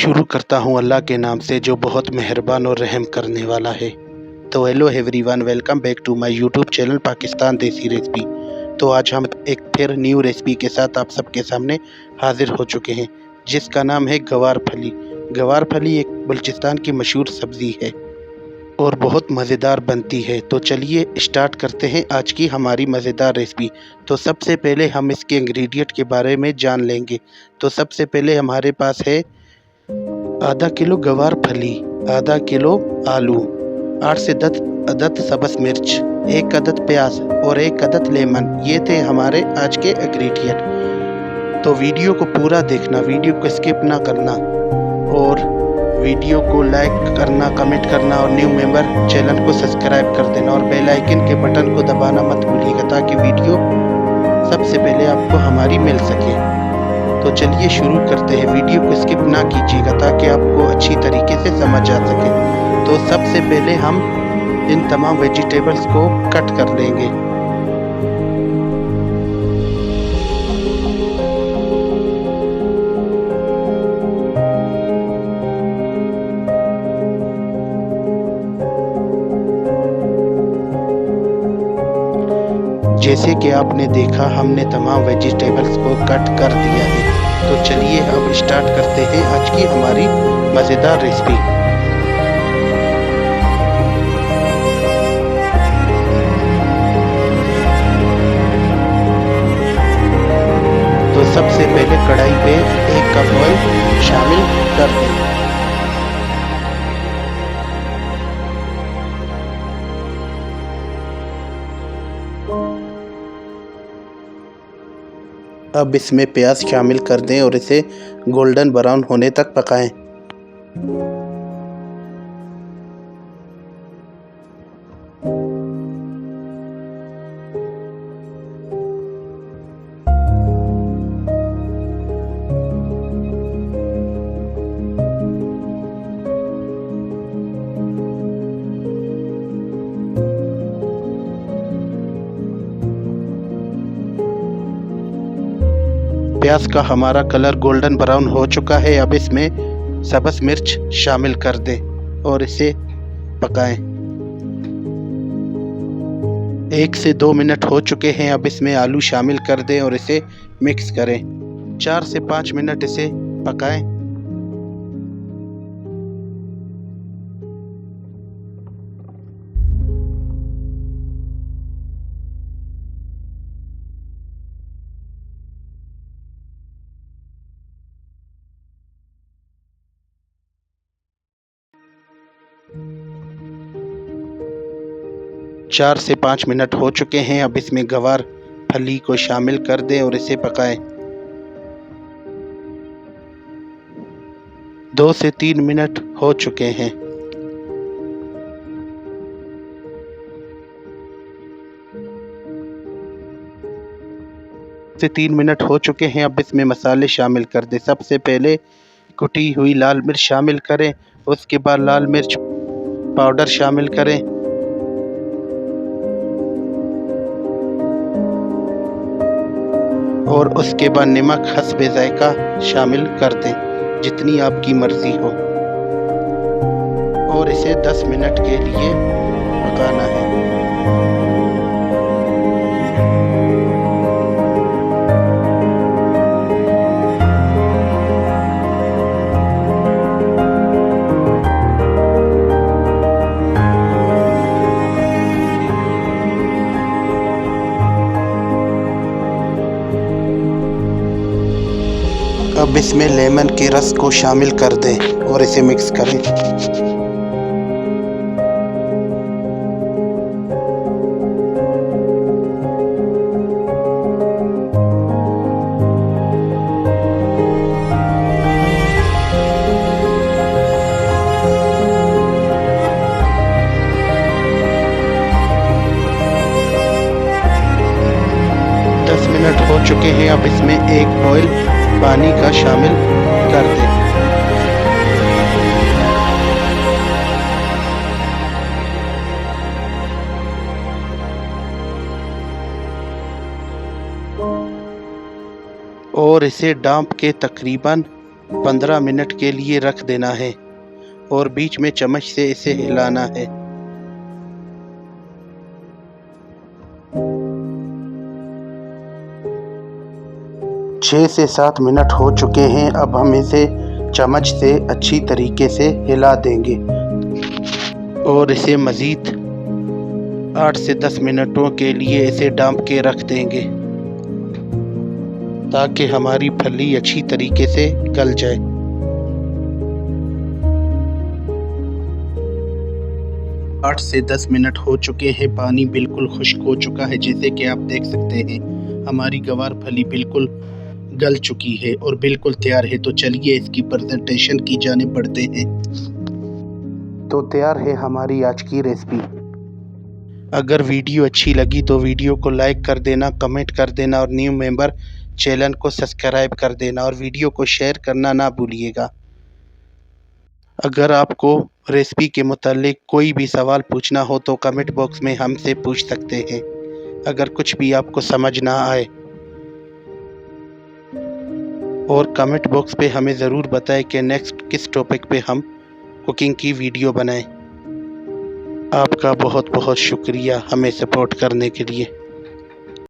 शुरू करता हूँ अल्लाह के नाम से जो बहुत मेहरबान और रहम करने वाला है। तो hello everyone, welcome back to my YouTube channel Pakistan desi recipe. तो आज हम एक फिर न्यू रेसिपी के साथ आप सबके सामने हाजिर हो चुके हैं, जिसका नाम है गवार फली। गवार फली एक बलूचिस्तान की मशहूर सब्ज़ी है और बहुत मज़ेदार बनती है। तो चलिए स्टार्ट करते हैं आज की हमारी मज़ेदार रेसिपी। तो सबसे पहले हम इसके इंग्रेडिएंट के बारे में जान लेंगे। तो सबसे पहले हमारे पास है आधा किलो गवार फली, आधा किलो आलू, 8 से 10 अदद सब्ज़ मिर्च, 1 अदद प्याज और 1 अदद लेमन। ये थे हमारे आज के इंग्रेडिएंट। तो वीडियो को पूरा देखना, वीडियो को स्किप ना करना और वीडियो को लाइक करना, कमेंट करना और न्यू मेंबर चैनल को सब्सक्राइब कर देना और बेल आइकन के बटन को दबाना मत भूलिएगा ताकि वीडियो सबसे पहले आपको हमारी मिल सके। तो चलिए शुरू करते हैं। वीडियो को स्किप ना कीजिएगा ताकि आपको अच्छी तरीके से समझ आ सके। तो सबसे पहले हम इन तमाम वेजिटेबल्स को कट कर लेंगे। जैसे कि आपने देखा, हमने तमाम वेजिटेबल्स को कट कर दिया है। तो चलिए अब स्टार्ट करते हैं आज की हमारी मज़ेदार रेसिपी। तो सबसे पहले कढ़ाई पे 1 कप ऑयल शामिल कर दें। अब इसमें प्याज शामिल कर दें और इसे गोल्डन ब्राउन होने तक पकाएं। प्याज का हमारा कलर गोल्डन ब्राउन हो चुका है। अब इसमें सब्ज़ मिर्च शामिल कर दें और इसे पकाएं। 1 से 2 मिनट हो चुके हैं। अब इसमें आलू शामिल कर दें और इसे मिक्स करें। 4 से 5 मिनट इसे पकाएं। चार से 5 मिनट हो चुके हैं। अब इसमें गवार फली को शामिल कर दें और इसे पकाएं। 2 से 3 मिनट हो चुके हैं। से 3 मिनट हो चुके हैं। अब इसमें मसाले शामिल कर दें। सबसे पहले कुटी हुई लाल मिर्च शामिल करें, उसके बाद लाल मिर्च पाउडर शामिल करें, और उसके बाद नमक हस्बे जायका शामिल कर दें, जितनी आपकी मर्ज़ी हो, और इसे 10 मिनट के लिए पकाना है। अब इसमें लेमन के रस को शामिल कर दें और इसे मिक्स करें। हो चुके हैं। अब इसमें 1 बॉयल पानी का शामिल कर दें। और इसे डांप के तकरीबन 15 मिनट के लिए रख देना है और बीच में चम्मच से इसे हिलाना है। छः से 7 मिनट हो चुके हैं। अब हम इसे चम्मच से अच्छी तरीके से हिला देंगे और इसे मज़ीद 8 से 10 मिनटों के लिए इसे डांप के रख देंगे ताकि हमारी फली अच्छी तरीके से गल जाए। आठ से 10 मिनट हो चुके हैं। पानी बिल्कुल खुश्क हो चुका है। जैसे कि आप देख सकते हैं हमारी गवार फली बिल्कुल गल चुकी है और बिल्कुल तैयार है। तो चलिए इसकी प्रेजेंटेशन की जानिब बढ़ते हैं। तो तैयार है हमारी आज की रेसिपी। अगर वीडियो अच्छी लगी तो वीडियो को लाइक कर देना, कमेंट कर देना और न्यू मेंबर चैनल को सब्सक्राइब कर देना और वीडियो को शेयर करना ना भूलिएगा। अगर आपको रेसिपी के मुतालिक कोई भी सवाल पूछना हो तो कमेंट बॉक्स में हमसे पूछ सकते हैं। अगर कुछ भी आपको समझ ना आए और कमेंट बॉक्स पे हमें ज़रूर बताएं कि नेक्स्ट किस टॉपिक पे हम कुकिंग की वीडियो बनाएं। आपका बहुत बहुत शुक्रिया हमें सपोर्ट करने के लिए।